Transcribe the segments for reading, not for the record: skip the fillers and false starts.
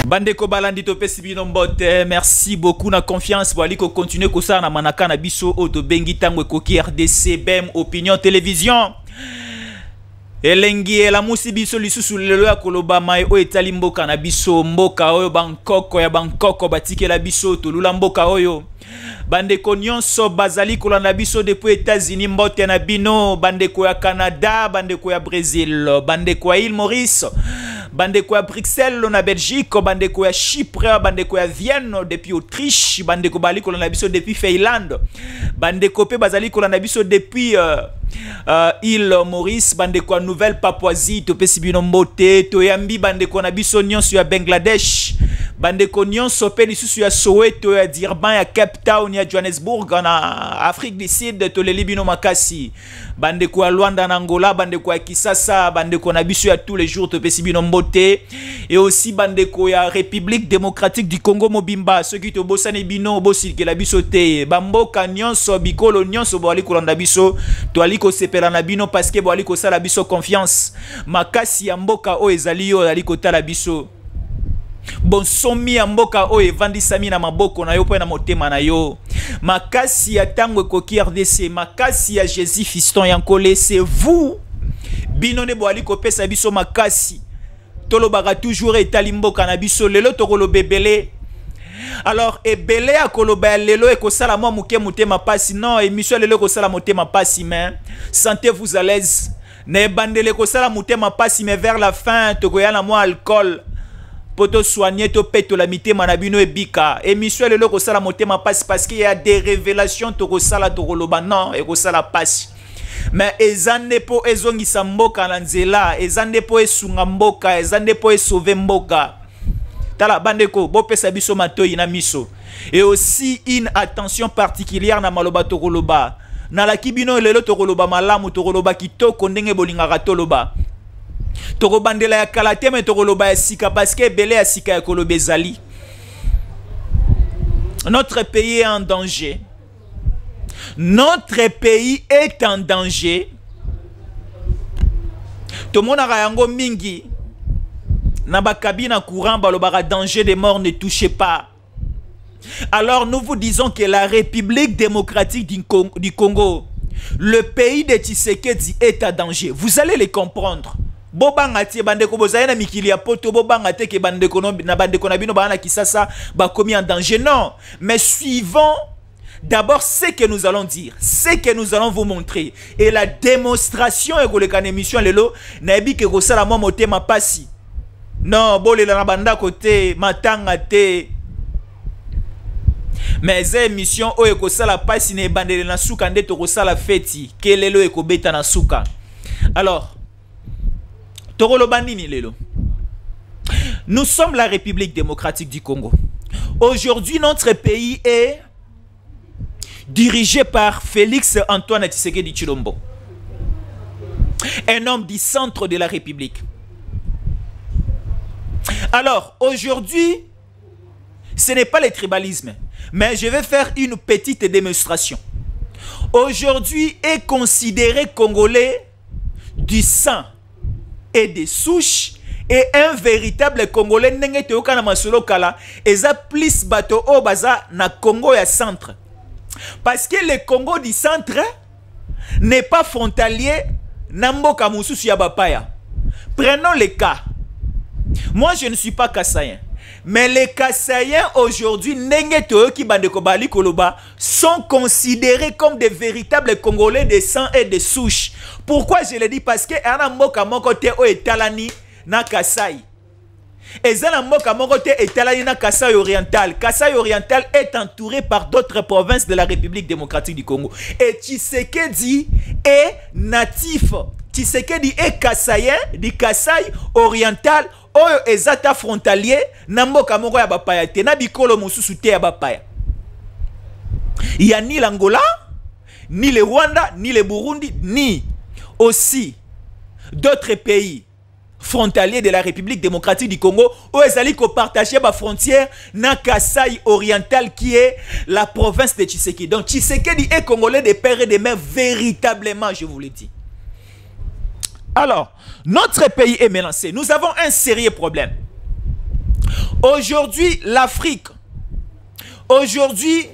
Bandeko balandi to pesi bino mbote, merci beaucoup na confiance wali ko continuer ko sa na manaka na biso o to bengi tango ekoki RDC BEM Opinion Télévision. Elengi la musi biso lisusu lelo ya koloba mai o etali mboka na biso mboka oyo Bangkok ya Bangkok batike la biso to lula mboka oyo. Bandeko nyonso bazali kolanda biso depuis États-Unis mbote na bino, bandeko ya Canada, bandeko ya Brésil, bandeko ya Île Maurice, bandeko ya Bruxelles na Belgique, bandeko ya Chypre, bandeko ya Vienne depuis Autriche, bandeko bali kolanda biso depuis Finlande, bandeko pe bazali kolanda biso depuis Île Maurice, bandeko ya Nouvelle Papouasie, to pesi bino mbote, to yambi bandeko na biso nyonso ya Bangladesh, bandeko nyonso pe lisusu ya Soweto, ya Durban, ya Cape Town, ya Johannesburg na Afrique du Sud, to leli bino makasi, bandeko ya Luanda na Angola, bandeko ya Kisasa, bandeko na biso ya tous les jours to pesi bino mbote, et aussi bandeko ya République démocratique du Congo mobimba, ceux qui to bosani bino bosilke la biso te, bamboka nyonso bikolo nyonso boali kolanda biso, to ali ko sepela na bino parce que boali ko sala biso confiance, makasi ya mboka o ezali yo ali ko tala biso. Bon somi ya mboka o evandisami na maboko na yo po na motema na yo. Makasi ya tango ekoki RDC, makasi ya Jésus Fiston Yankole, c'est vous. Bino ne boali ko pesa biso makasi. Tolobaka toujours etali mboka na biso lelo tokolo bebele. Alors ebele ya koloba lelo ekosala mwa muke motema pasi, non émission lelo ekosala motema pasi, mais sentez-vous à l'aise. Ne bandele kosala motema pasi, mais vers la fin tokoyana mwa alcool. Poto soigner to peto la mité manabino et bika. Émission le loko sala motema passe parce qu'il y a des révélations to sala to koloba non et ko sala passe. Mais ezande po ezongi samboka na nzela, ezande po esunga mboka, ezande po sauver mboka. Tala bandeko bo pesa biso matoyi na miso. Et aussi une attention particulière na maloba to koloba. Na la kibino lelo to koloba malamu to koloba kitoko ndenge bolingaka toloba. Toko bandela ya kalate me toko loba ya sika parce que belé ya sika ya kolobe zali. Notre pays est en danger. Notre pays est en danger. Tomona yango mingi na ba cabine courant balobara danger de mort ne touchez pas. Alors nous vous disons que la République démocratique du Congo, le pays de Tshisekedi est en danger. Vous allez les comprendre. Bobanga tie bandeko bozaya na mikili ya poto bobanga te ke bandeko na bandeko na bino bana kisasa ba commis en danger, non, mais suivons d'abord ce que nous allons dire, ce que nous allons vous montrer, et la démonstration et koleka na émission lelo na ebi ke kosala mo motema pasi, non bolela na banda côté matanga te, mais émission o ekosala pasi ne bandele na suka nde to kosala feti ke lelo ekobeta na suka. Alors nous sommes la République démocratique du Congo. Aujourd'hui, notre pays est dirigé par Félix Antoine Tshisekedi Tshilombo, un homme du centre de la République. Alors, aujourd'hui, ce n'est pas le tribalisme, mais je vais faire une petite démonstration. Aujourd'hui est considéré Congolais du sang et des souches, et un véritable Congolais n'engé teoka na masolo kala eza plus bato o baza na Congo ya centre, parce que le Congo du centre n'est pas frontalier na mboka mususu ya bapaya. Prenons le cas, moi je ne suis pas kassayen, mais les kassaïens aujourd'hui n'engé teoki bandeko bali koloba sont considérés comme des véritables Congolais de sang et de souches. Pourquoi je le dis? Parce que ana mboka moko te o etalani na Kasai. Ezana mboka moko te etalani na Kasai oriental. Kasai oriental est entouré par d'autres provinces de la République démocratique du Congo. Et Tshisekedi est natif. Tshisekedi est kassaïen du Kasai oriental oyo ezata frontalier na mboka moko ya bapaya te na bikolo mosusu te ya bapaya. Il y a ni l'Angola, ni le Rwanda, ni le Burundi, ni aussi d'autres pays frontaliers de la République démocratique du Congo où ils allaient partager la frontière na Kasai oriental qui est la province de Tshisekedi. Donc Tshisekedi est Congolais de père et de mère véritablement, je vous le dis. Alors, notre pays est menacé. Nous avons un sérieux problème. Aujourd'hui, l'Afrique, aujourd'hui,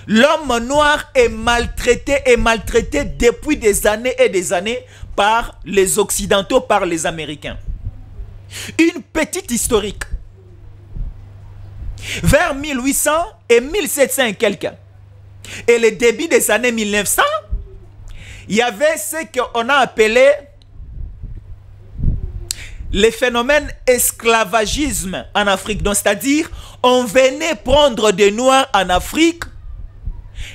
l'homme noir est maltraité depuis des années et des années par les Occidentaux, par les Américains. Une petite historique. Vers 1800 et 1700 et quelques, et le début des années 1900, il y avait ce qu'on a appelé le phénomène esclavagisme en Afrique. Donc, c'est-à-dire, on venait prendre des Noirs en Afrique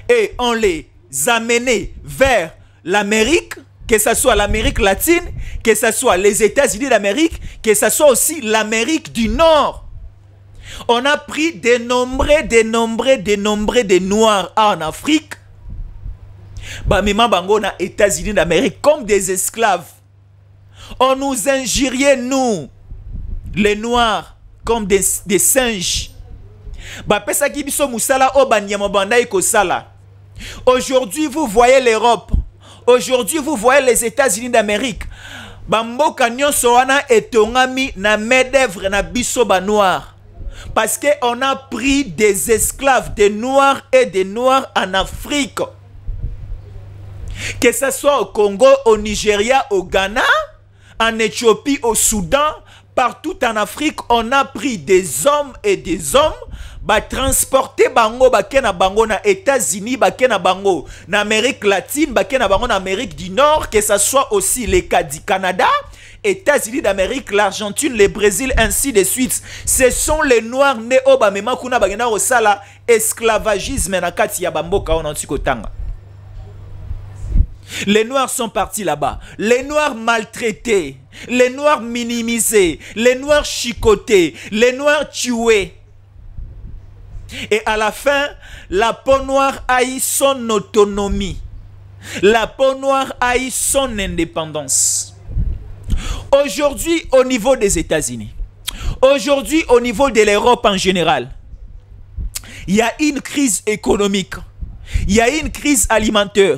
et on les amenait vers l'Amérique, que ce soit l'Amérique latine, que ce soit les États-Unis d'Amérique, que ce soit aussi l'Amérique du Nord. On a pris de Noirs en Afrique, na États-Unis d'Amérique, comme des esclaves. On nous injuriait, nous, les Noirs, comme des singes. Aujourd'hui, vous voyez l'Europe. Aujourd'hui, vous voyez les États-Unis d'Amérique. Bamboka nyonso wana etongami na main-d'œuvre na biso ba noir. Parce qu'on a pris des esclaves, des Noirs et des Noirs en Afrique. Que ce soit au Congo, au Nigeria, au Ghana, en Éthiopie, au Soudan, partout en Afrique, on a pris des hommes et des hommes, transporter bango, bakena bango na États-Unis, bakena bango na Amérique latine, bakena bango na Amérique du Nord, que ce soit aussi les cas du Canada, États-Unis d'Amérique, l'Argentine, le Brésil, ainsi de suite. Ce sont les Noirs nés au Bamema kuna bagena osala esclavagisme na kati ya bamboka on antikotanga. Les Noirs sont partis là-bas. Les Noirs maltraités, les Noirs minimisés, les Noirs chicotés, les Noirs tués. Et à la fin, la peau noire a eu son autonomie. La peau noire a eu son indépendance. Aujourd'hui, au niveau des États-Unis, aujourd'hui, au niveau de l'Europe en général, il y a une crise économique, il y a une crise alimentaire,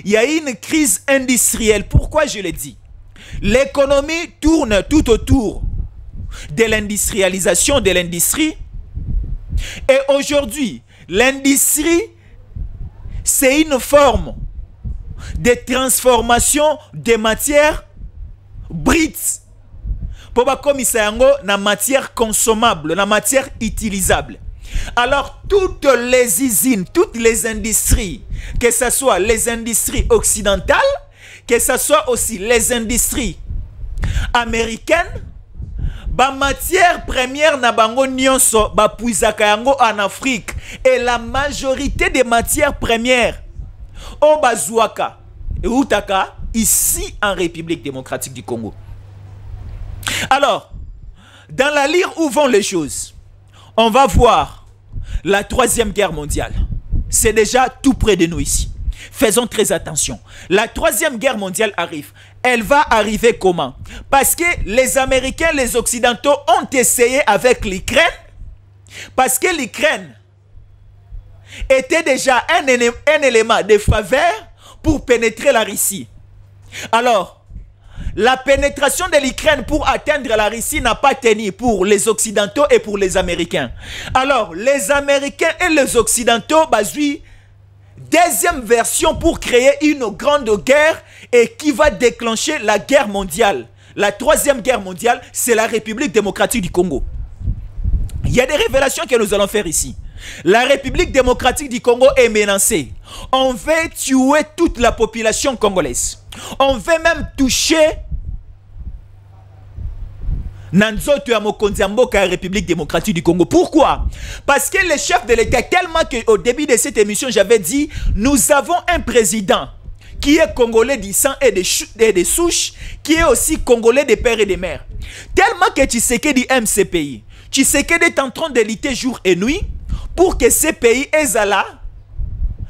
il y a une crise industrielle. Pourquoi je le dis? L'économie tourne tout autour de l'industrialisation de l'industrie. Et aujourd'hui, l'industrie, c'est une forme de transformation des matières brites. Pour comme na matière consommable, na matière utilisable. Alors, toutes les usines, toutes les industries, que ce soit les industries occidentales, que ce soit aussi les industries américaines, ba matière première na bango nyonso ba puisaka yango en Afrique. Et la majorité des matières premières au bazuaka et utaka ici en République démocratique du Congo. Alors, dans la lire où vont les choses, on va voir la Troisième Guerre mondiale. C'est déjà tout près de nous ici. Faisons très attention. La Troisième Guerre mondiale arrive. Elle va arriver comment? Parce que les Américains, les Occidentaux ont essayé avec l'Ukraine. Parce que l'Ukraine était déjà un élément de faveur pour pénétrer la Russie. Alors, la pénétration de l'Ukraine pour atteindre la Russie n'a pas tenu pour les Occidentaux et pour les Américains. Alors, les Américains et les Occidentaux, deuxième version pour créer une grande guerre et qui va déclencher la guerre mondiale. La Troisième Guerre mondiale, c'est la République démocratique du Congo. Il y a des révélations que nous allons faire ici. La République démocratique du Congo est menacée. On veut tuer toute la population congolaise. On veut même toucher Nanzoto ya Mokonzi ya Mboka ya République démocratique du Congo. Pourquoi? Parce que le chef de l'État, tellement qu'au début de cette émission, j'avais dit, nous avons un président qui est congolais du sang et des souches, qui est aussi congolais des pères et des mères. Tellement que Tshisekedi aime ces pays. Tshisekedi est en train de lutter jour et nuit pour que ces pays aient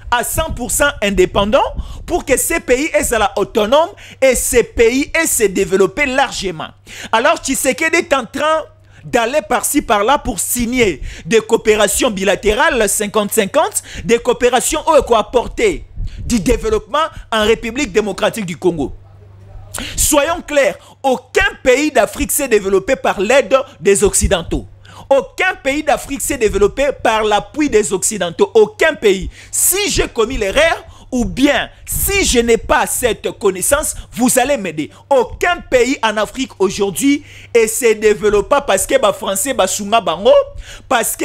à 100% indépendants, pour que ces pays soient autonomes et ces pays aient se développer largement. Alors Tshisekedi est en train d'aller par-ci par-là pour signer des coopérations bilatérales 50-50, des coopérations où il faut apporter du développement en République démocratique du Congo. Soyons clairs, aucun pays d'Afrique s'est développé par l'aide des Occidentaux. Aucun pays d'Afrique s'est développé par l'appui des Occidentaux. Aucun pays. Si j'ai commis l'erreur, ou bien si je n'ai pas cette connaissance, vous allez m'aider. Aucun pays en Afrique aujourd'hui ne se développe pas parce que les Français sont bango, parce que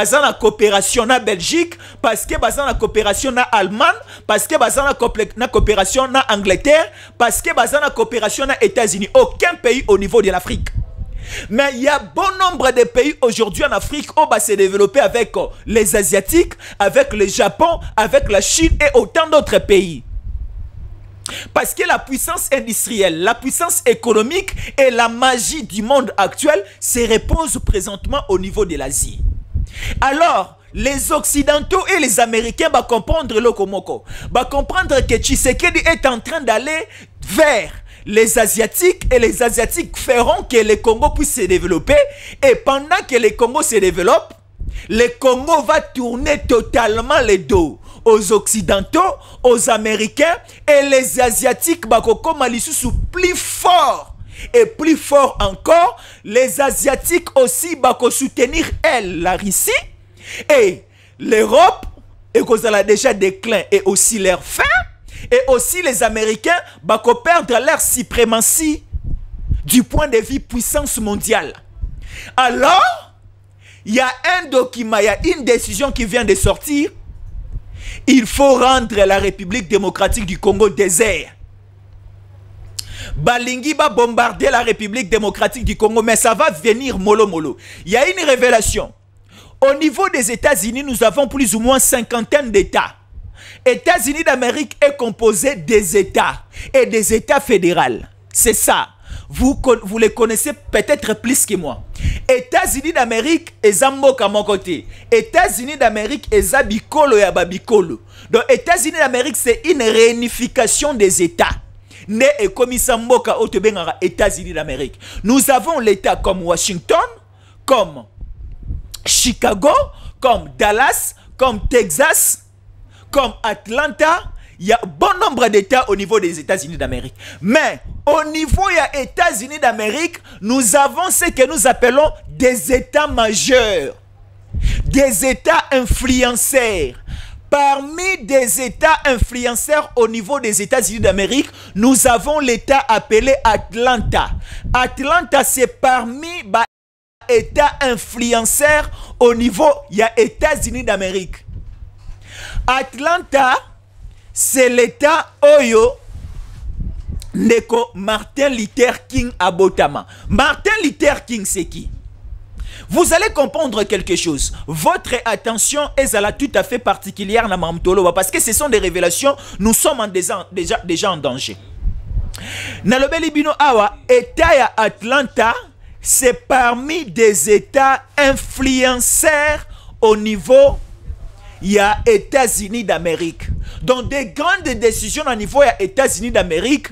sont en coopération na Belgique, parce que sont en coopération na Allemagne, parce que sont en coopération na Angleterre, parce que sont en coopération na États-Unis. Aucun pays au niveau de l'Afrique. Mais il y a bon nombre de pays aujourd'hui en Afrique où va se développer avec les Asiatiques, avec le Japon, avec la Chine et autant d'autres pays. Parce que la puissance industrielle, la puissance économique et la magie du monde actuel se reposent présentement au niveau de l'Asie. Alors, les Occidentaux et les Américains vont comprendre le Komoko, vont comprendre que Tshisekedi est en train d'aller vers les Asiatiques, et les Asiatiques feront que le Congo puisse se développer, et pendant que le Congo se développe, le Congo va tourner totalement le dos aux Occidentaux, aux Américains, et les Asiatiques bakokoma lisusu plus fort. Et plus fort encore, les Asiatiques aussi bako soutenir elle, la Russie, et l'Europe, et cause elle a déjà déclin, et aussi leur fin. Et aussi les Américains vont perdre leur suprématie du point de vue puissance mondiale. Alors, il y a un document, il y a une décision qui vient de sortir. Il faut rendre la République démocratique du Congo désert. Balingi va bombarder la République démocratique du Congo, mais ça va venir mollo mollo. Il y a une révélation. Au niveau des États-Unis, nous avons plus ou moins 50 d'États. États-Unis d'Amérique est composé des États et des États fédéraux. C'est ça. Vous les connaissez peut-être plus que moi. États-Unis d'Amérique est Zamboka à mon côté. États-Unis d'Amérique est Zabikolo et Babikolo. Donc, États-Unis d'Amérique, c'est une réunification des États. Né et comme Samboka au États-Unis d'Amérique. Nous avons l'État comme Washington, comme Chicago, comme Dallas, comme Texas, comme Atlanta. Il y a bon nombre d'États au niveau des États-Unis d'Amérique. Mais au niveau des États-Unis d'Amérique, nous avons ce que nous appelons des États majeurs, des États influenceurs. Parmi des États influenceurs au niveau des États-Unis d'Amérique, nous avons l'État appelé Atlanta. Atlanta, c'est parmi les États influenceurs au niveau des États-Unis d'Amérique. Atlanta, c'est l'État Oyo Neko Martin Luther King Abotama. Martin Luther King, c'est qui? Vous allez comprendre quelque chose. Votre attention est tout à fait particulière dans Mamtolo parce que ce sont des révélations. Nous sommes déjà en danger. Nalobeli Bino Awa, État ya Atlanta, c'est parmi des États influenceurs au niveau il y a États-Unis d'Amérique. Dans des grandes décisions au niveau des États-Unis d'Amérique,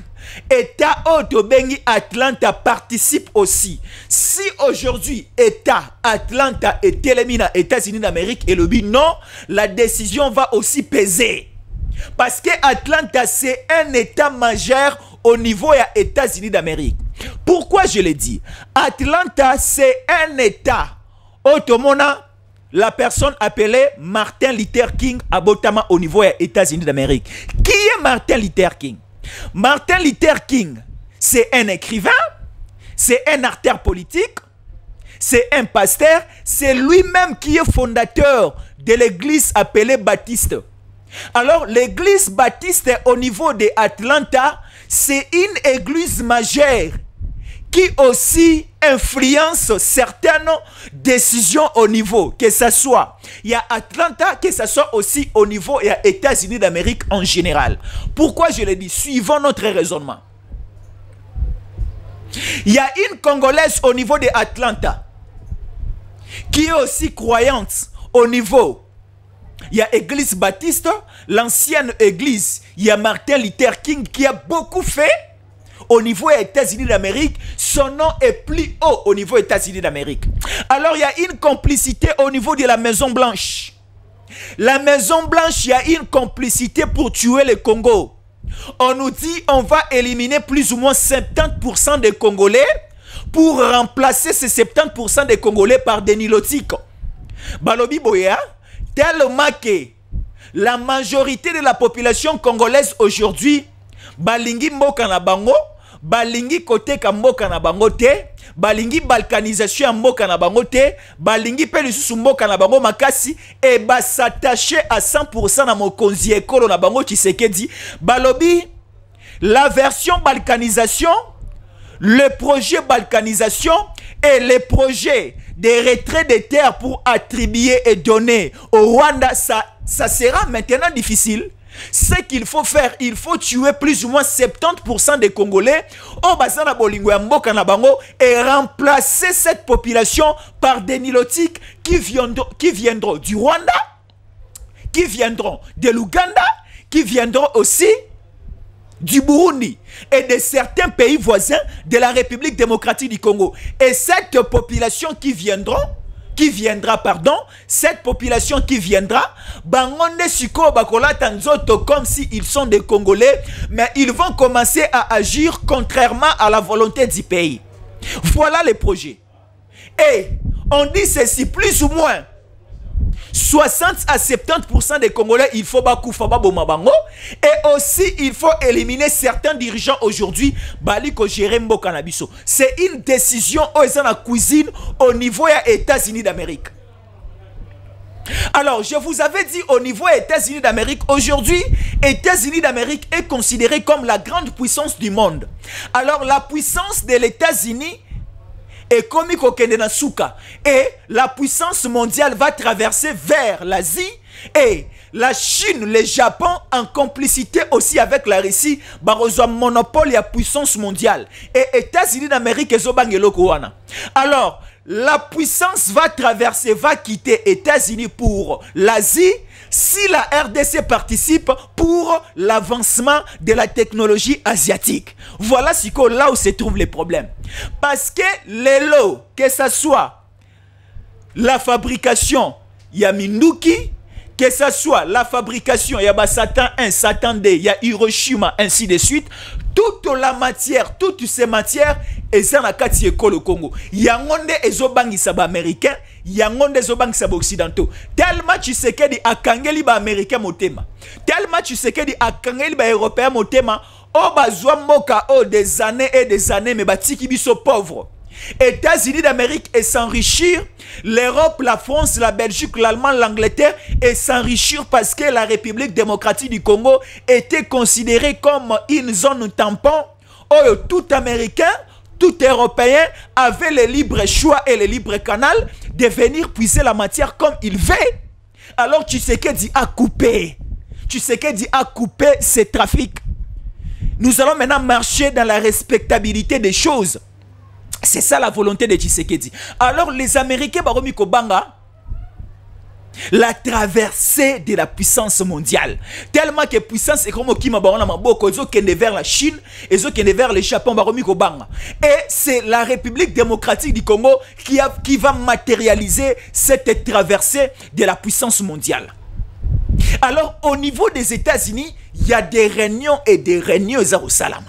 État Otobengi Atlanta participe aussi. Si aujourd'hui État Atlanta est éliminé aux États-Unis d'Amérique et le non, la décision va aussi peser. Parce que Atlanta c'est un État majeur au niveau des États-Unis d'Amérique. Pourquoi je le dis? Atlanta c'est un État Otomona. La personne appelée Martin Luther King Abotama au niveau des États-Unis d'Amérique. Qui est Martin Luther King? Martin Luther King, c'est un écrivain, c'est un acteur politique, c'est un pasteur, c'est lui-même qui est fondateur de l'église appelée Baptiste. Alors, l'église Baptiste au niveau de Atlanta, c'est une église majeure qui aussi influence certaines décisions au niveau, que ce soit il y a Atlanta, que ce soit aussi au niveau des États-Unis d'Amérique en général. Pourquoi je le dis? Suivons notre raisonnement. Il y a une Congolaise au niveau de Atlanta qui est aussi croyante au niveau. Il y a Église Baptiste, l'ancienne église, il y a Martin Luther King qui a beaucoup fait. Au niveau des États-Unis d'Amérique, son nom est plus haut au niveau des États-Unis d'Amérique. Alors, il y a une complicité au niveau de la Maison Blanche. La Maison Blanche, il y a une complicité pour tuer le Congo. On nous dit on va éliminer plus ou moins 70% des Congolais pour remplacer ces 70% des Congolais par des nilotiques. Balobi boya, tellement que la majorité de la population congolaise aujourd'hui, balingi mboka na bango, balingi kote ka mboka na bango te, balingi balkanisation ya mboka na bango te, balingi pe lisusu mboka na bango makasi, et ba s'attacher à 100% na mokonzi ekolo na bango Tshisekedi. Balobi, la version balkanisation, le projet balkanisation et les projets de retrait des terres pour attribuer et donner au Rwanda, ça sera maintenant difficile. Ce qu'il faut faire, il faut tuer plus ou moins 70% des Congolais au bassin de Bolingo et Mboka na bango et remplacer cette population par des nilotiques qui viendront du Rwanda, qui viendront de l'Ouganda, qui viendront aussi du Burundi et de certains pays voisins de la République démocratique du Congo. Et cette population qui viendra, cette population qui viendra, bangonde siko bakola tanzoto comme si ils sont des Congolais, mais ils vont commencer à agir contrairement à la volonté du pays. Voilà les projets. Et on dit ceci, plus ou moins 60 à 70% des Congolais, il faut bakoufa baboma bango. Et aussi, il faut éliminer certains dirigeants aujourd'hui. Baliko gérer mboka na biso. C'est une décision dans la cuisine au niveau des États-Unis d'Amérique. Alors, je vous avais dit au niveau des États-Unis d'Amérique, aujourd'hui, États-Unis d'Amérique est considéré comme la grande puissance du monde. Alors, la puissance de l'États-Unis et comme et la puissance mondiale va traverser vers l'Asie et la Chine, le Japon en complicité aussi avec la Russie, un monopole et puissance mondiale. Et États-Unis d'Amérique alors la puissance va traverser, va quitter États-Unis pour l'Asie si la RDC participe pour l'avancement de la technologie asiatique. Voilà là où se trouvent les problèmes. Parce que les lots, que ce soit la fabrication Yaminduki, que ce soit la fabrication Satan 1, Satan 2, Hiroshima, ainsi de suite, toute la matière, toutes ces matières, et ça na kati ekolo Congo. Yangonde ezobangi saba américain, yangonde ezobangi saba occidentaux. Tellement Tshisekedi akangeli ba américain motema. Tellement Tshisekedi akangeli ba européen motema. O bazwa moka o des années et des années, mais batiki biso pauvre. États-Unis d'Amérique et s'enrichir, l'Europe, la France, la Belgique, l'Allemagne, l'Angleterre et s'enrichir parce que la République démocratique du Congo était considérée comme une zone tampon où tout Américain, tout Européen avait le libre choix et le libre canal de venir puiser la matière comme il veut. Alors Tshisekedi a coupé. Tshisekedi a coupé ces trafics. Nous allons maintenant marcher dans la respectabilité des choses. C'est ça la volonté de Tshisekedi. Alors les Américains, baromi kobanga, la traversée de la puissance mondiale. Tellement que puissance est comme qui m'a barona maboko, ils ont qu'elle vers la Chine, ils ont qu'elle vers le Japon, baromi kobanga. Et c'est la République démocratique du Congo qui va matérialiser cette traversée de la puissance mondiale. Alors au niveau des États-Unis, il y a des réunions et des réunions à Jérusalem.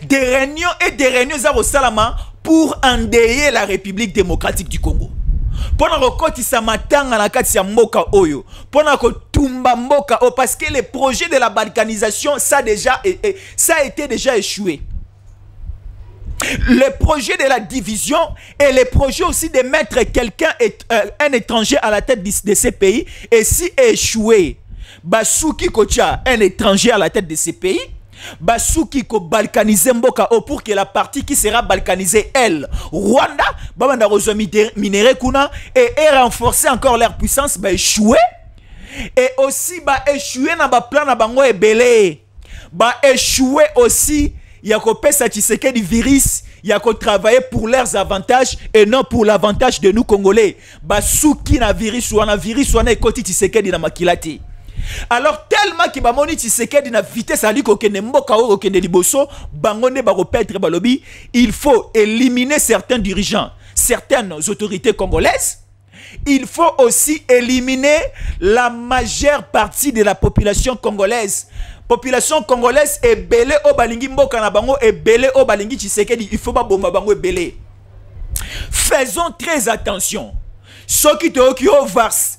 Des réunions et des réunions à Jérusalem pour endeuiller la République démocratique du Congo. Pendant que ça matanga na kati ya mboka oyo, pendant que tumba mboka o, parce que le projet de la balkanisation ça a été déjà échoué. Le projet de la division et le projet aussi de mettre quelqu'un, un étranger à la tête de ces pays, et si échoué, Basuki Kocha, un étranger à la tête de ces pays, Basuki ko balkaniser mboka o pour que la partie qui sera balkanisée, elle, Rwanda, babanda rezo minéré kuna et renforcer encore leur puissance, échouer. Et aussi échouer na plan na bango ebele. Échouer aussi. Il y a que Tshisekedi virus, il y a que travailler pour leurs avantages et non pour l'avantage de nous Congolais. Basuki na virus ou na ekoti Tshisekedi na makilati. Alors tellement que bamoni Tshisekedi na vitesse ali ko kende mboka o kende liboso, bangonde ba repetre balobi, il faut éliminer certains dirigeants, certaines autorités congolaises il faut aussi éliminer la majeure partie de la population congolaise. Population congolaise est belé au balingi mboka na bango et belé au balingi Tshisekedi, il faut pas bomba bango et belé. Faisons très attention. Ceux qui ont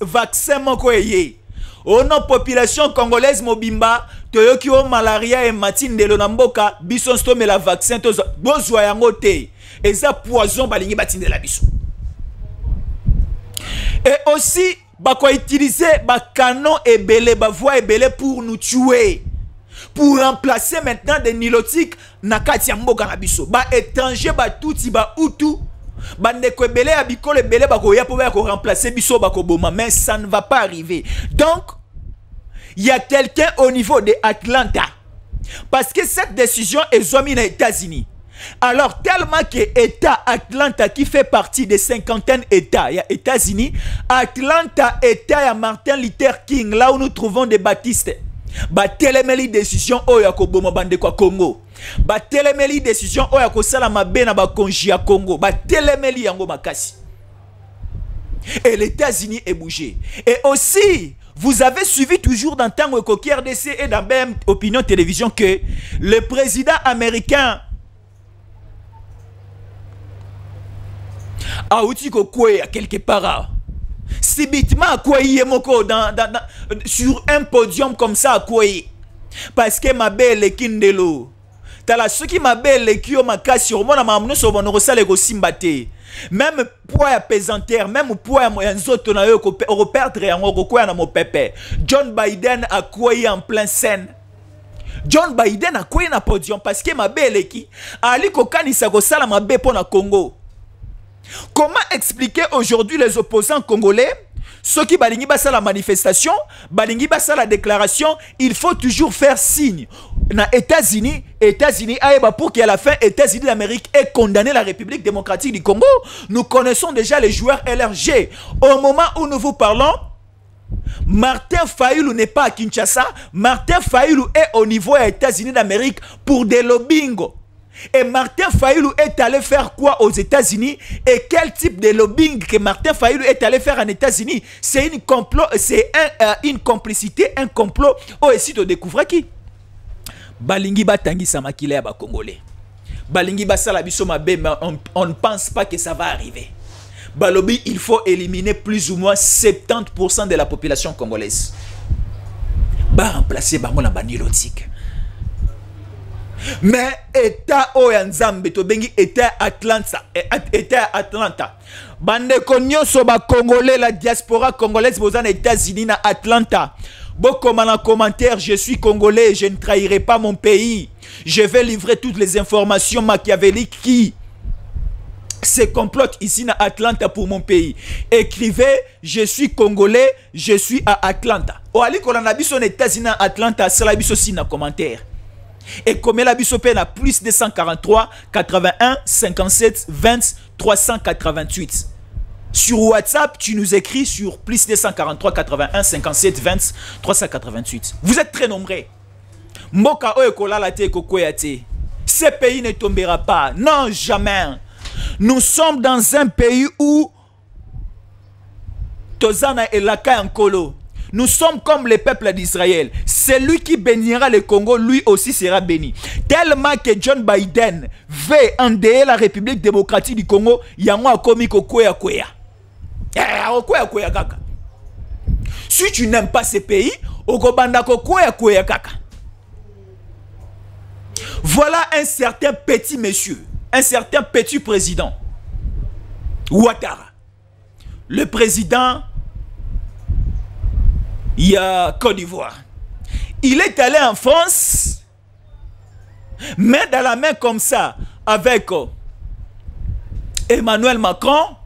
vaccin moko eye. Au nom population congolaise mobimba, toyoki o malaria et matine de lonamboka, bison stome la vaccin to bozwa yango te. Et ça poison balingi batine de la biso. Et aussi bako utiliser ba canon et belé, ba voix et belé pour nous tuer. Pour remplacer maintenant des nilotiques na kati ya mboka na biso. Ba étranger ba touti ba utu. Bandeko ebele abikole ebele bako ya pour remplacer biso bako boma, mais ça ne va pas arriver. Donc il y a quelqu'un au niveau de Atlanta, parce que cette décision est zomi aux États-Unis. Alors tellement que État Atlanta qui fait partie des 50 États, il y a États-Unis, Atlanta État, il y a Martin Luther King, là où nous trouvons des baptistes. Ba telemeli décision oyo akoboma bandeko Congo. Ba telemeli décision oyo akosala mabe na ba konji ya Congo. Ba telemeli yango makasi. Et les États-Unis est bougé. Et aussi, vous avez suivi toujours dans Tango Koki RDC et dans BM Opinion Télévision que le président américain a outi kokwe quelque part. Subitement quoi sur un podium comme ça quoi, parce que ma belle kindelo tala ce qui ma belle qui o makasi sur mon amamno so bono sale ko simbate, même poids ya pesanteur, même poids ya nzoto na yo ko perdre yango ko na mo pepe. John Biden a quoi en plein scène. John Biden a quoi na podium parce que ma belle qui ali ko kanisa ko sala mabe pour na Congo. Comment expliquer aujourd'hui les opposants congolais, ceux qui balingi basa la manifestation, balingi basa la déclaration, il faut toujours faire signe. Na États-Unis aïba pour qu'à la fin États-Unis d'Amérique ait condamné la République démocratique du Congo. Nous connaissons déjà les joueurs LRG. Au moment où nous vous parlons, Martin Fayulu n'est pas à Kinshasa. Martin Fayulu est au niveau des États-Unis d'Amérique pour des lobbying. Et Martin Fayulu est allé faire quoi aux États-Unis? Et quel type de lobbying que Martin Fayulu est allé faire en États-Unis? C'est une complot, c'est une complicité, un complot. Oh, et si tu découvres qui? Balingi batangi samakile ba Congolais. Balingi basala biso mabe, mais on ne pense pas que ça va arriver. Balobi, il faut éliminer plus ou moins 70% de la population congolaise. Ba remplacer bango na banilotique. Mais État Oyanzambe to bengi État Atlanta, État Atlanta. Bande konyo soba Congolais, la diaspora congolaise aux États-Unis na Atlanta. Beaucoup en commentaire, je suis congolais, je ne trahirai pas mon pays. Je vais livrer toutes les informations machiavéliques qui se complotent ici à Atlanta pour mon pays. Écrivez, je suis congolais, je suis à Atlanta. O ali kolanda biso na États-Unis à Atlanta, c'est la biso si na commentaire. Et comme la biso na plus 243 81 57 20 388. Sur WhatsApp, tu nous écris sur plus 243 81 57 20 388. Vous êtes très nombreux. Mboka oekola la te kokoyate. Ce pays ne tombera pas. Non, jamais. Nous sommes dans un pays où Tozana et Laka Nkolo. Nous sommes comme le peuple d'Israël. Celui qui bénira le Congo, lui aussi sera béni. Tellement que John Biden veut endeuiller la République démocratique du Congo, yango akomi kokoya koya. Si tu n'aimes pas ce pays, okobanda kokoya koya kaka. Voilà un certain petit monsieur, un certain petit président, Ouattara. Le président, il y a Côte d'Ivoire. Il est allé en France, main dans la main comme ça, avec Emmanuel Macron.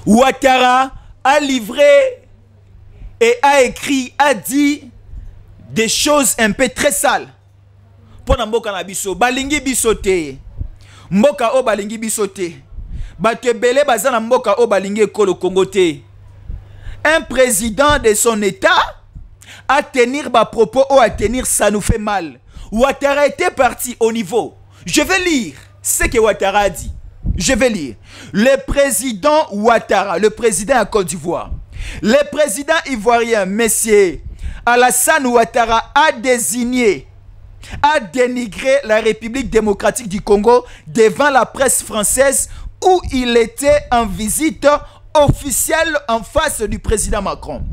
Ouattara a livré et a écrit, a dit des choses un peu très sales. Pour mboka na biso, balingi bisote. Mboka o balingi bisote. Batebele bazana mboka o balingi ekolo Congo te. Un président de son état à tenir bas propos ou à tenir, ça nous fait mal. Ouattara était parti au niveau. Je vais lire ce que Ouattara a dit. Je vais lire. Le président Ouattara, le président à Côte d'Ivoire, le président ivoirien, M. Alassane Ouattara, a dénigré la République démocratique du Congo devant la presse française où il était en visite officielle en face du président Macron.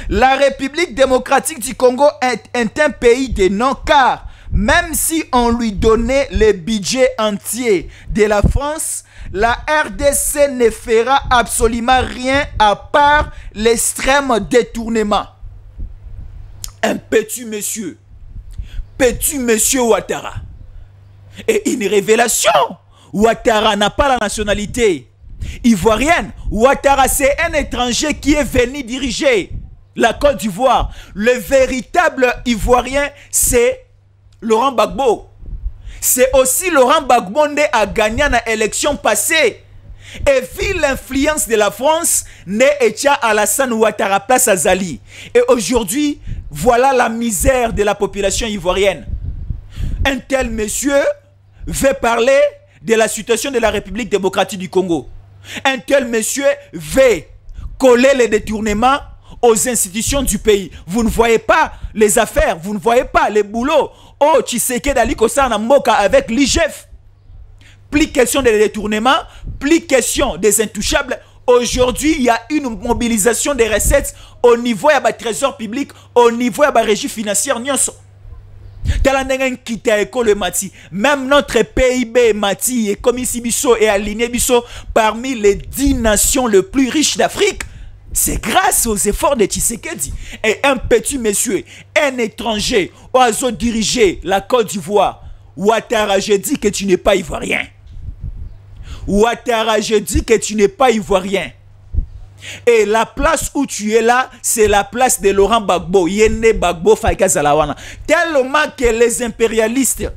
La République démocratique du Congo est un pays de non, car même si on lui donnait le budget entier de la France, la RDC ne fera absolument rien à part l'extrême détournement. Un petit monsieur Ouattara. Et une révélation, Ouattara n'a pas la nationalité ivoirienne. Ouattara, c'est un étranger qui est venu diriger la Côte d'Ivoire. Le véritable Ivoirien, c'est Laurent Gbagbo. C'est aussi Laurent Gbagbo qui a gagné dans l'élection passée. Et vu l'influence de la France, né Etia Alassane Ouattara place à Zali. Et aujourd'hui, voilà la misère de la population ivoirienne. Un tel monsieur veut parler de la situation de la République démocratique du Congo. Un tel monsieur veut coller les détournements aux institutions du pays. Vous ne voyez pas les affaires, vous ne voyez pas les boulots. Oh, Tshisekedi Ali Kosana Moka avec l'IGF. Plus question des détournements, plus question des intouchables. Aujourd'hui, il y a une mobilisation des recettes au niveau de trésor public, au niveau de la régie financière. Même notre PIB Mati est comme ici Bisso et aligné Bisso parmi les 10 nations les plus riches d'Afrique. C'est grâce aux efforts de Tshisekedi. Et un petit monsieur, un étranger, oiseau diriger la Côte d'Ivoire. Ouattara, je dis que tu n'es pas ivoirien. Ouattara, je dis que tu n'es pas ivoirien. Et la place où tu es là, c'est la place de Laurent Gbagbo. Yene Gbagbo Faïka Zalawana. Tellement que les impérialistes,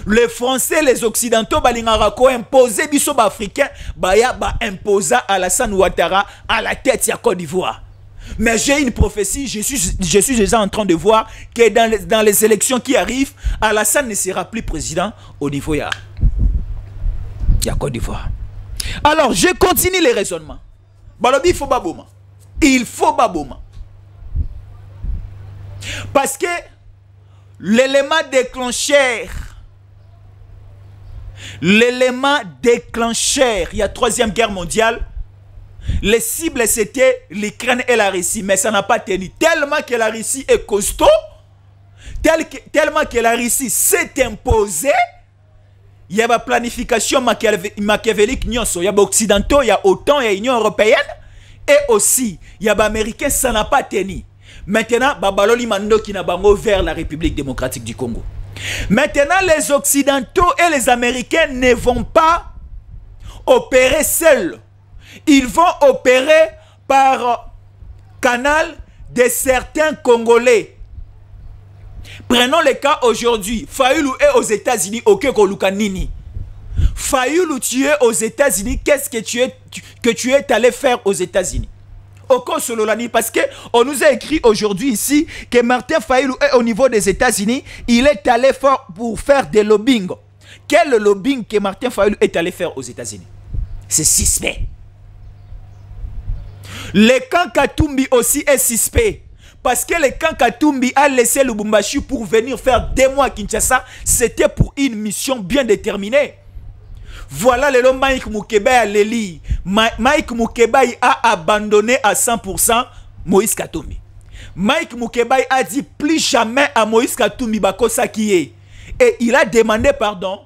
les Français, les Occidentaux, Balingarako imposé Bissot africain, Baya imposa Alassane Ouattara à la tête de la Côte d'Ivoire. Mais j'ai une prophétie, je suis déjà en train de voir que dans les élections qui arrivent, Alassane ne sera plus président au niveau de la Côte d'Ivoire. Alors, je continue les raisonnements. Balobi, il faut Baboma. Il faut Baboma. Parce que l'élément déclencheur, il y a 3e guerre mondiale, les cibles c'était l'Ukraine et la Russie, mais ça n'a pas tenu. Tellement que la Russie est costaud, tellement que la Russie s'est imposée, il y a la planification machiavélique, il y a l'Occidentaux, il y a OTAN, il y a l'Union européenne, et aussi, il y a l'Américain, ça n'a pas tenu. Maintenant, Babaloli Mando qui n'a pas vers la République démocratique du Congo. Maintenant, les Occidentaux et les Américains ne vont pas opérer seuls. Ils vont opérer par canal de certains Congolais. Prenons le cas aujourd'hui. Fayoulou est aux États-Unis, ok, Kolukanini. Fayoulou, tu es aux États-Unis, qu'est-ce que tu es allé faire aux États-Unis? Oko Sololani, parce qu'on nous a écrit aujourd'hui ici que Martin Fayoulou est au niveau des États-Unis, il est allé pour faire des lobbying. Quel lobbying que Martin Fayoulou est allé faire aux États-Unis? C'est suspect. Le camp Katumbi aussi est suspect. Parce que le camp Katumbi a laissé Lubumbashi pour venir faire 2 mois à Kinshasa, c'était pour une mission bien déterminée. Voilà le long Mike Mukeba à l'Eli. Mike Mukeba a abandonné à 100% Moïse Katumbi. Mike Mukeba a dit plus jamais à Moïse Katumbi Bakosa qui est. Et il a demandé pardon.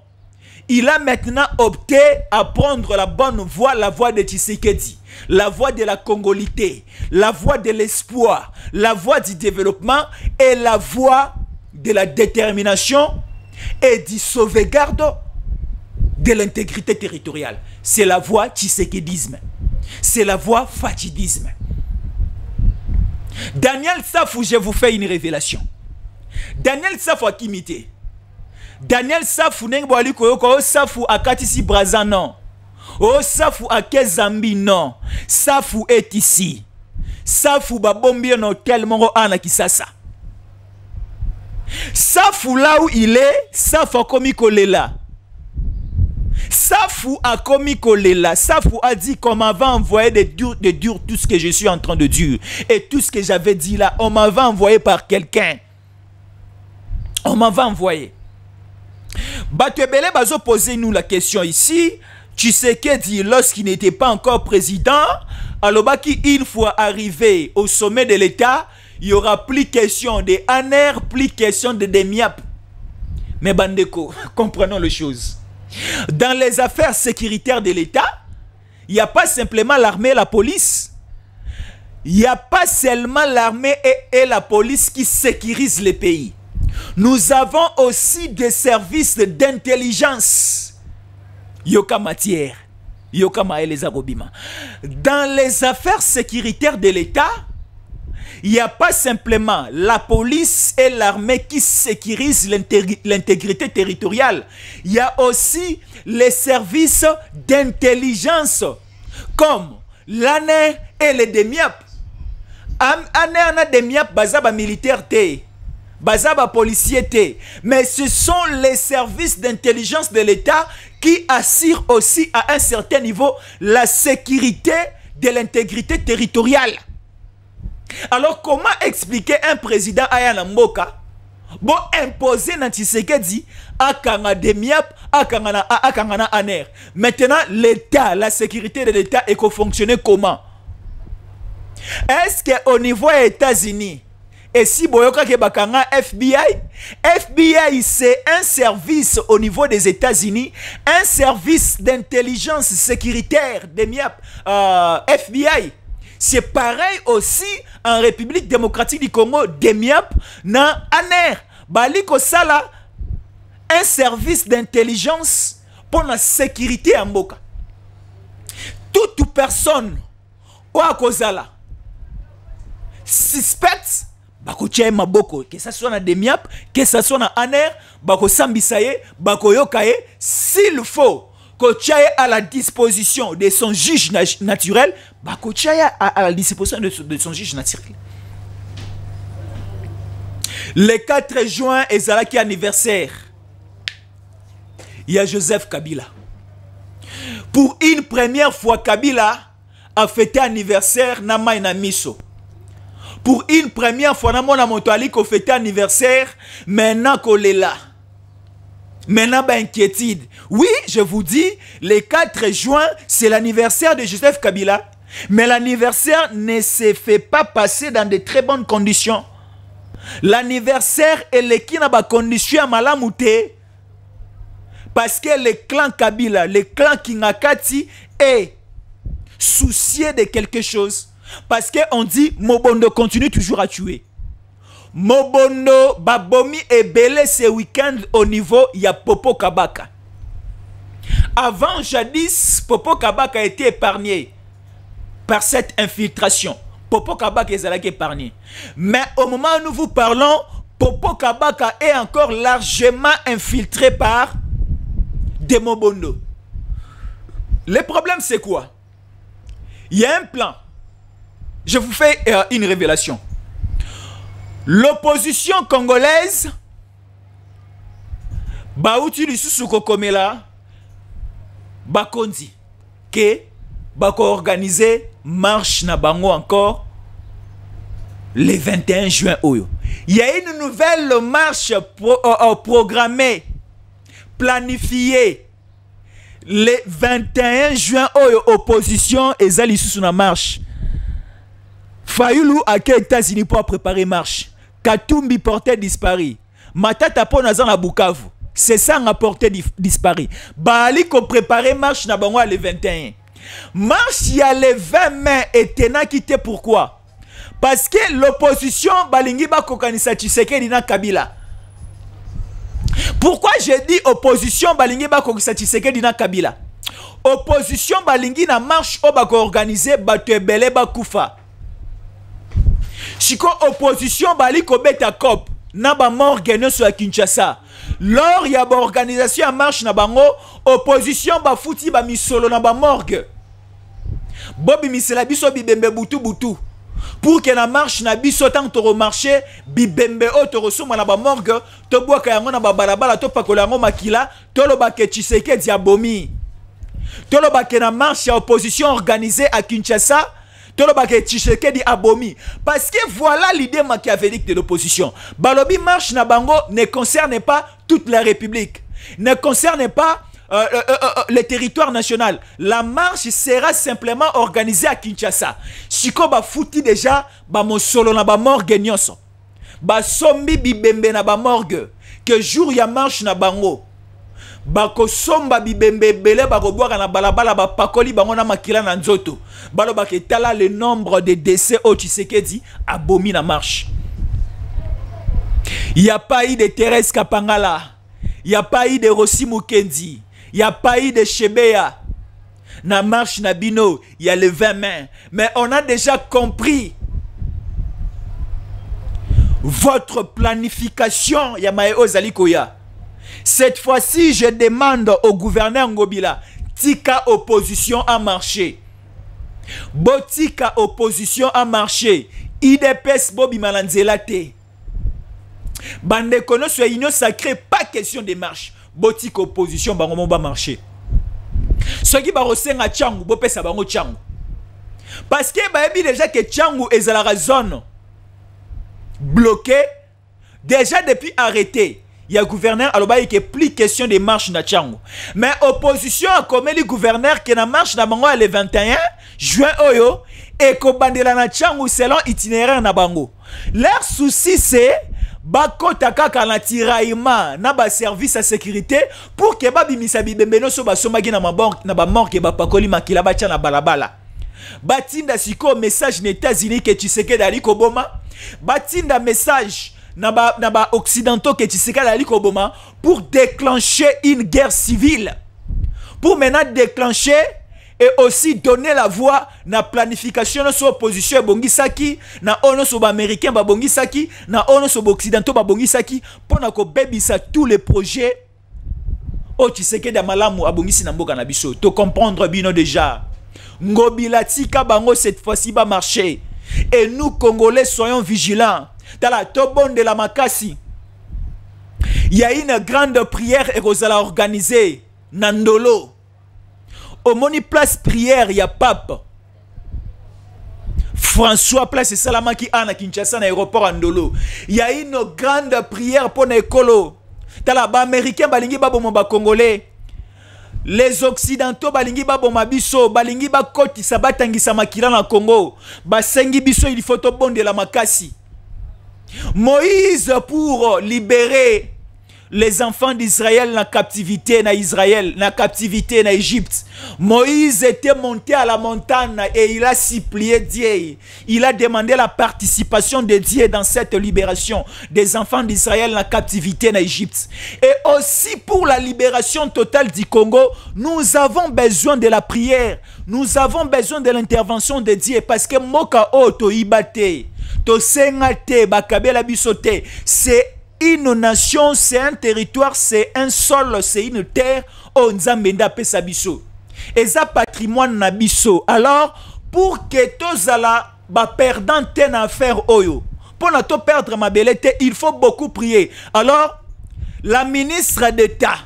Il a maintenant opté à prendre la bonne voie, la voie de Tshisekedi. La voie de la congolité, la voie de l'espoir, la voie du développement et la voie de la détermination et du sauvegarde de l'intégrité territoriale. C'est la voie tshisekedisme. C'est la voie fatidisme. Daniel Safou, je vous fais une révélation. Daniel Safou a kimité. Daniel Safou n'est pas Safou a Katisi Brazanon. Oh, Safou a Kezambi, non. Safou est ici. Safou babombi un hôtel Moro Anakisasa. Safou là où il est, Safou a commis là. Safou a commis Kolela. Safou a dit qu'on m'avait envoyé de dire tout ce que je suis en train de dire. Et tout ce que j'avais dit là, on m'avait envoyé par quelqu'un. On m'avait envoyé. Batebele Bazo posez nous la question ici. Tu sais que dit lorsqu'il n'était pas encore président, alors une fois arrivé au sommet de l'État, il y aura plus question de Aner, plus question de Demiap. Mais Bandeko, comprenons les choses. Dans les affaires sécuritaires de l'État, il n'y a pas simplement l'armée et la police. Il n'y a pas seulement l'armée et la police qui sécurisent les pays. Nous avons aussi des services d'intelligence. Yoka matière. Yoka maëleza robima. Dans les affaires sécuritaires de l'État, il n'y a pas simplement la police et l'armée qui sécurisent l'intégrité territoriale. Il y a aussi les services d'intelligence comme l'ANER et les DEMIAP. ANER et DEMIAP, bazaba militaire té, bazaba policier té. Mais ce sont les services d'intelligence de l'État qui assurent aussi à un certain niveau la sécurité de l'intégrité territoriale. Alors, comment expliquer un président Ayana Mboka bon imposer Nantisekedi à Kanga Demiap, à Kangana Aner. Maintenant, l'État, la sécurité de l'État est fonctionner comment? Est-ce qu'au niveau des États-Unis, et si Boyoka Kebakanga FBI c'est un service au niveau des États-Unis, un service d'intelligence sécuritaire Demiap, FBI. C'est pareil aussi en République démocratique du Congo, DEMIAP, na ANER. Baliko Sala, un service d'intelligence pour la sécurité en Mboka. Toute personne, ou à Kozala, suspecte, bako tchaye maboko, que ça soit na DEMIAP, que ça soit na ANER, bako sambisaye, bako yokaye, s'il faut. Kochaye à la disposition de son juge naturel, bah Kochaye à la disposition de son juge naturel. Le 4 juin est Zalaki anniversaire. Il y a Joseph Kabila. Pour une première fois, Kabila a fêté anniversaire Nama na Miso. Pour une première fois, Namona Motoali a fêté anniversaire, maintenant Kolela. Maintenant, inquiétude. Oui, je vous dis, le 4 juin, c'est l'anniversaire de Joseph Kabila. Mais l'anniversaire ne se fait pas passer dans de très bonnes conditions. L'anniversaire est le qui n'a pas condition à malamouté. Parce que le clan Kabila, le clan Kingakati est soucié de quelque chose. Parce qu'on dit, Mobondo continue toujours à tuer. Mobondo babomi et belé ce week-end au niveau ya Popo Kabaka. Avant jadis, Popo Kabaka a été épargné par cette infiltration. Popo Kabaka est épargné. Mais au moment où nous vous parlons, Popo Kabaka est encore largement infiltré par des Mobondo. Le problème c'est quoi? Il y a un plan. Je vous fais une révélation. L'opposition congolaise, Baouti Lisusuko Komela, Bakondi, que Bako organiser marche na bango encore le 21 juin. Il y a une nouvelle marche programmée, planifiée le 21 juin. Opposition et Zalisusu na marche. Fayoulou a quel États-Unis pour préparer marche. Katumbi portait disparu. Matata Ponazan à Bukavu. C'est ça a porté disparu. Bali ko préparer marche na bango le 21. Marche il y a le 20 mai et tena quitté pourquoi? Parce que l'opposition balingi ba kokanisa Tshisekedi na Kabila. Pourquoi j'ai dit opposition balingi ba kokanisa Tshisekedi na Kabila? Opposition balingi na marche o ba ko organiser bato ebele ba kufa. Chiko opposition bali ko beta cop na ba morgue nyonso ya Kinshasa. Lors ya ba organisation ya marche na bango, opposition ba futi ba misolo na ba morgue. Bobi misela biso bibembe butu butu. pour que na marche na biso tant to remarcher bibembe o to resoma na ba morgue to boka yango na ba balabala to pakola yango makila to loba ke Tshisekedi abomi to loba ke na marche ya opposition organisée à Kinshasa to loba ke Tshisekedi abomi parce que voilà l'idée machiavélique de l'opposition. Balobi marche na bango ne concerne pas toute la République, ne concerne pas le territoire national. La marche sera simplement organisée à Kinshasa. Siko ba fouti déjà ba mosolo na ba morgue nyonso. Ba sombi bibembe na ba morgue. Que jour ya marche na bango. Ba ko somba bibembe bele ba ko boire na balabala ba pakoli bango na makila na nzoto. Balo ba ke tala le nombre de décès au Tshisekedi abomi na marche. Il n'y a pas eu de Thérèse Kapangala. Il n'y a pas eu de Rossi Mukendi. Il n'y a pas eu de Chebeya. Na marche na bino, il y a le 20 mai. Mais on a déjà compris votre planification, Yamae Ozalikoya. Cette fois-ci, je demande au gouverneur Ngobila, tika opposition à marcher. Botika opposition à marcher. IDPS Bobi Malanzelate. Bande kono soit union sacrée, pas question de marche. Botika opposition, bango ba marcher. Ce qui va ressentir Tchangu, bo pesa bango Tchangu. Parce que bah déjà que Tchangu est à la zone bloquée, déjà depuis arrêté. Il y a gouverneur alors bah il est plus question de marche na Tchangu. Mais opposition a comme le gouverneur qui na marche na bango le 21 juin oyo et ko bandela na Tchangu selon itinéraire na bango. Leur souci c'est bakota kaka na tiraillement na ba service à sécurité pour que ba bimisa bibembe no so ba somagi na mabor na ba mort ke ba pakoli makila ba tia na balabala. Batinda siko message na États-Unis que Tshisekedi ali koboma. Batinda message na ba occidentaux que Tshisekedi ali koboma pour déclencher une guerre civile. Pour maintenant déclencher et aussi donner la voix na planification sur opposition bongisaki na ono so américain ba bongisaki na ono so occidentaux ba bongisaki pour na ko bebisa tous les projets o Tshisekedi da malamu abongisi na mboka na biso to comprendre bino déjà ngobila tika bango cette fois-ci ba marcher et nous Congolais soyons vigilants tala to bonde la makasi. Il y a une grande prière et rozala organisée Nandolo. Au moni place prière, il y a pape. François place Salamaki Ana Kinshasa na aéroport Andolo. Il y a une grande prière pour Nekolo. Tala ba américain balingi babo mo ba congolais. Les occidentaux balingi babo mabiso balingi ba koti sabatangi samakila na Congo. Ba sengi biso il faut to bonde la makasi. Moïse pour libérer les enfants d'Israël na captivité na Israël, na captivité na Égypte. Moïse était monté à la montagne et il a supplié Dieu. Il a demandé la participation de Dieu dans cette libération des enfants d'Israël na captivité na Égypte. Et aussi pour la libération totale du Congo, nous avons besoin de la prière. Nous avons besoin de l'intervention de Dieu parce que moka oto ibate, to sengate bakabela bisote, c'est une nation, c'est un territoire, c'est un sol, c'est une terre. Oh, Nzambenda pesa biso. Et ça patrimoine na biso. Alors, pour que tozala ba perdant ten affaire oyo, pour ne pas perdre ma belleté, il faut beaucoup prier. Alors, la ministre d'État,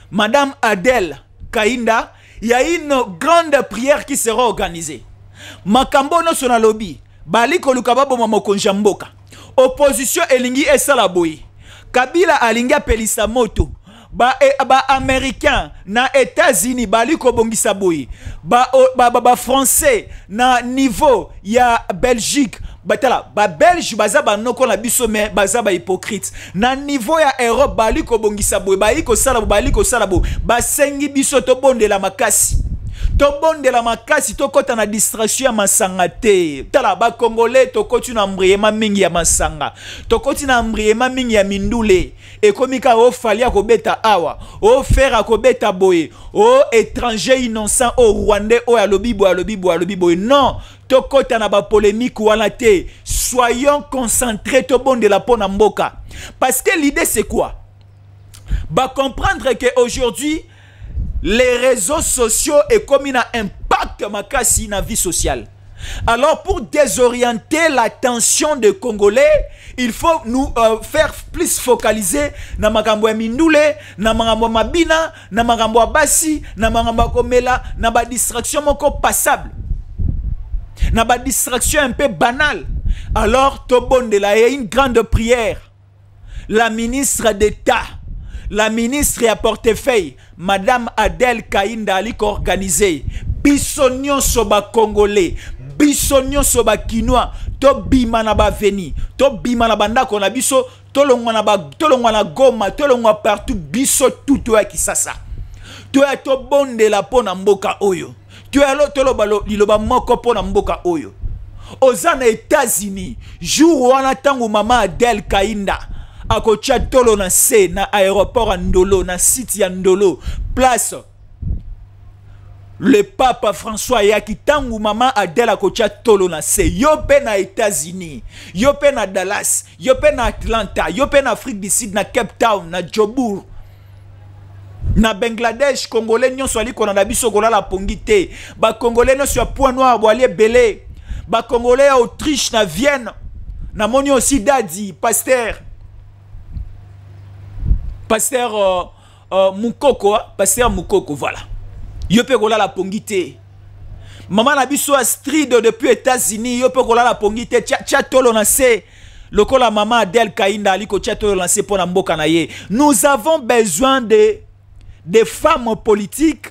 Madame Adèle Kainda, il y a une grande prière qui sera organisée. Makambo no sonalobi, bali kolukaba boma mokonja mboka. Opposition elingi esala boy. Kabila alingi apelisa moto. Ba américain na États-Unis bali ko bongisa boy. Ba français na niveau ya Belgique. Batala ba Belge baza ba noko na biso me baza ba hypocrite. Na niveau ya Europe bali ko bongisa boy. Bali ko sala bo. Ba sengi biso to bonde la makasi. To bonde la makasi to kota na distraction ya masanga te. Tala ba Congolais to koti na mbriema mingi ya masanga. To koti na mbriema mingi ya mindule. E komika o fali ya kobeta awa. O fer kobeta boye. O étranger innocent o Rwandais o alobi boye. Non. To kota na ba polémique wana te. Soyons concentrés to bonde la pona mboka. Parce que l'idée c'est quoi? Ba comprendre que aujourd'hui les réseaux sociaux et comme il a un impact makasi na vie sociale. Alors, pour désorienter l'attention des Congolais, il faut nous faire plus focaliser na makambo ya mindule, na makambo mabina, na makambo basi, na makambo komela, na ba distraction moko passable. Na ba distraction un peu banale. Alors, tobondela y a une grande prière. La ministre d'État, la ministre à portefeuille, Madame Adèle Kainda aliko organisé. Bisonyon soba Congolais. Bisonyo soba kinois to bima na ba veni to bima na banda ko na biso to longwa na Goma to longwa partout biso tout ya Kisasa to ya to bonde la pona mboka oyo to ya lo to lo liloba moko pona mboka oyo ozana États-Unis jour wana tango mama Adèle Kainda akocha tolo na se na aéroport Ndolo na site ya Ndolo place le papa François Yakitangu maman Adèle Akocha tolo na se yope na États-Unis yope na Dallas yope na Atlanta yope na Afrique du Sud na Cape Town na Joburg na Bangladesh Congolais nyonso ali kona na biso kolala pongite ba Congolais nyonso ya point noir boali belé ba Congolais à Autriche na Vienne na moni aussi dadi pasteur Mukoko pasteur Mukoko voilà. Yope kola la pongite. Maman na biso a street depuis États-Unis. Yope kola la pongite. Tia tolo na se. Lokola maman Adèle Kainda aliko tia tolo na se pona mboka na ye. Nous avons besoin de femmes politiques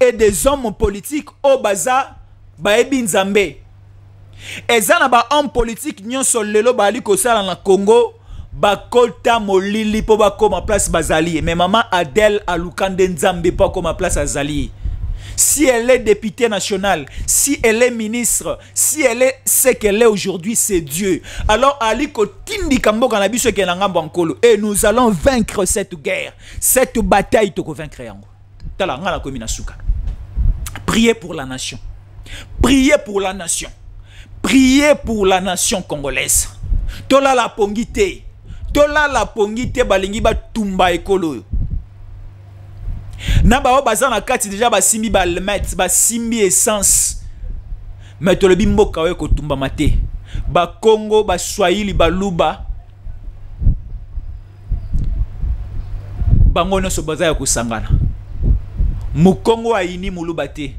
et des hommes politiques au baza baebi nzambe. Eza na ba homme politique nyonso lelo ba aliko sala na Congo. Bakota molili po bakoma place bazali. Mais maman Adèle alukande nzambe po koma place azali. Si elle est députée nationale, si elle est ministre, si elle est ce qu'elle est aujourd'hui, c'est Dieu. Alors, aliko tindi kambo kanabiso ke nangambo ankolo. Et nous allons vaincre cette guerre. Cette bataille toko vaincre yango. Tala ngala komi na suka. Priez pour la nation. Priez pour la nation. Priez pour la nation congolaise. Tola la pongite. Tola la pongite balingi ba tumba ekolo. Na ba baza na kati déjà ba simbi ba almet ba simbi essence mais to le bimboka we ko tumba mate ba Congo ba Swahili ba Luba bango no so baza ya kusangana mu Congo ayini muluba te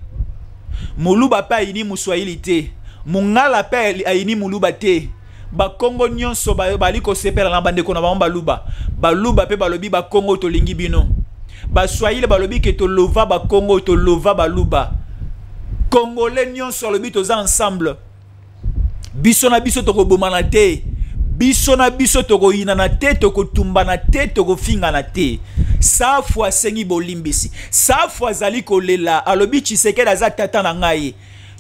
muluba pa ayini mu Swahili te mungala pa ayini muluba te ba Congo nyonso ba liko sepela na bande ko na ba Luba ba Luba pe ba lobi ba Congo to lingi bino ba Swahili ba lobi ke to lova ba Congo to lova ba Luba Congolais nyonso lobi to za ensemble biso na biso to ko bomana te biso na biso to ko ina na te to ko tumba na te to ko finga na te sa fois sengi bolimbisi sa fois zali ko lela alobi Tshisekedi aza tata na ngai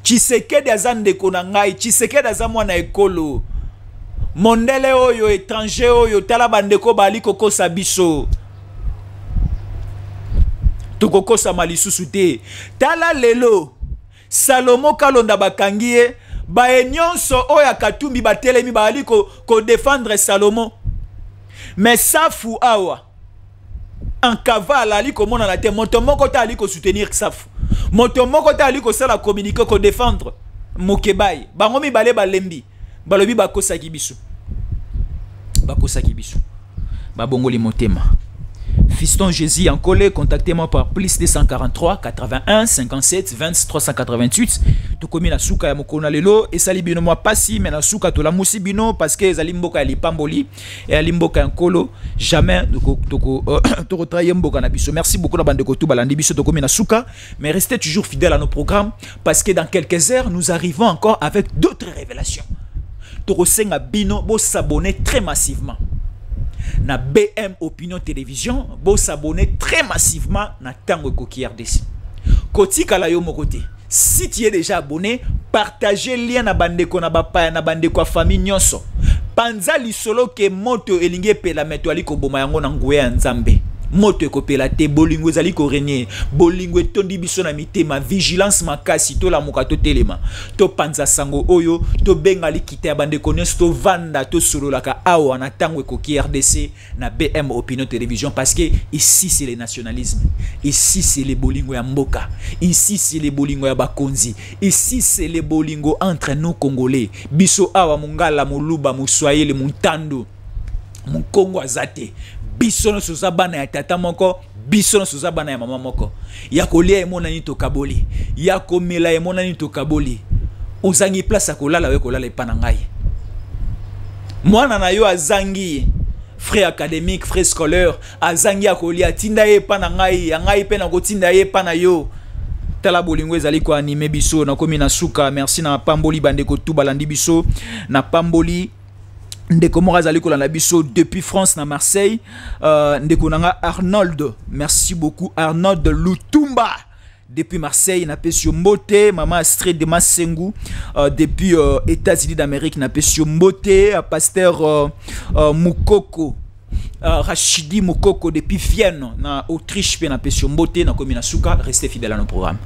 Tshisekedi aza ndeko na ngai Tshisekedi aza mwana ekolo mondele oyo étranger oyo tala bandeko bali kokosa biso tokokosa malisusu te tala lelo Salomo Kalonda bakangie ba nyonso oya katumbi batelemi bali ko défendre Salomo mais safu awa en cavale ali ko mona na te moto moko ta ali ko soutenir safu moto moko ta ali ko sala communiquer ko défendre mokebai bango mi bale balembi balobi bakosa kibiso babongoli motema. Fiston Jésus en collé, contactez-moi par plus 243 81 57 20 388. Tu commis la souka ya mokona lelo et sali bino moi pasi mais la souka to la musi bino parce que zali mboka li pamboli et ali mboka en kolo jamais to retrayer mboka na biso. Merci beaucoup la bande ko tout balandi biso to commis la souka mais restez toujours fidèles à nos programmes parce que dans quelques heures nous arrivons encore avec d'autres révélations. To senga bino bo s'abonner très massivement. Na BM Opinion Télévision, bo s'abonner très massivement na Tango Koki RDC. Koti kala yo mokote. Si tu es déjà abonné, partagez lien na bandeko na bapa na bandeko famille nyonso. Panza li solo ke moto elinge pela meto ali ko boma yango na nguya nzambe. moto ekopela te bolingo ezali korenye bolingo etondi biso na mitema vigilance makasi to la moka to telema to panza sango oyo to benga likita ya bandeko nyonso to vanda to sololaka awa na tango ekoki RDC na BM Opinion Télévision parce que ici c'est le nationalisme, ici c'est le bolingo ya mboka, ici c'est le bolingo ya bakonzi, ici c'est le bolingo entre nous Congolais biso awa mungala muluba muswahili muntando mukongo azate biso no soza bana ya tata moko biso no soza bana ya mama moko ya kolia emona ni to kaboli ya komela emona ni to kaboli ozangi place akolala we kolala epana ngai mwana na yo azangi frère académique frère scolaire azangi akolia tinda ye epana ngai ya ngai pe na kotinda ye epana yo tala bolingo ezali ko anime biso na komi na suka merci na pamboli bandeko tu balandi biso na pamboli ndeko moko azali kolanda biso depuis France na Marseille ndeko nanga Arnold merci beaucoup Arnold Lutumba depuis Marseille na pesio mbote mama Astrid de Masengu depuis États-Unis d'Amérique na pesio mbote pasteur Mukoko Rachidi Mukoko depuis Vienne na Autriche pe na pesio mbote na komina suka restez fidèles à nos programmes.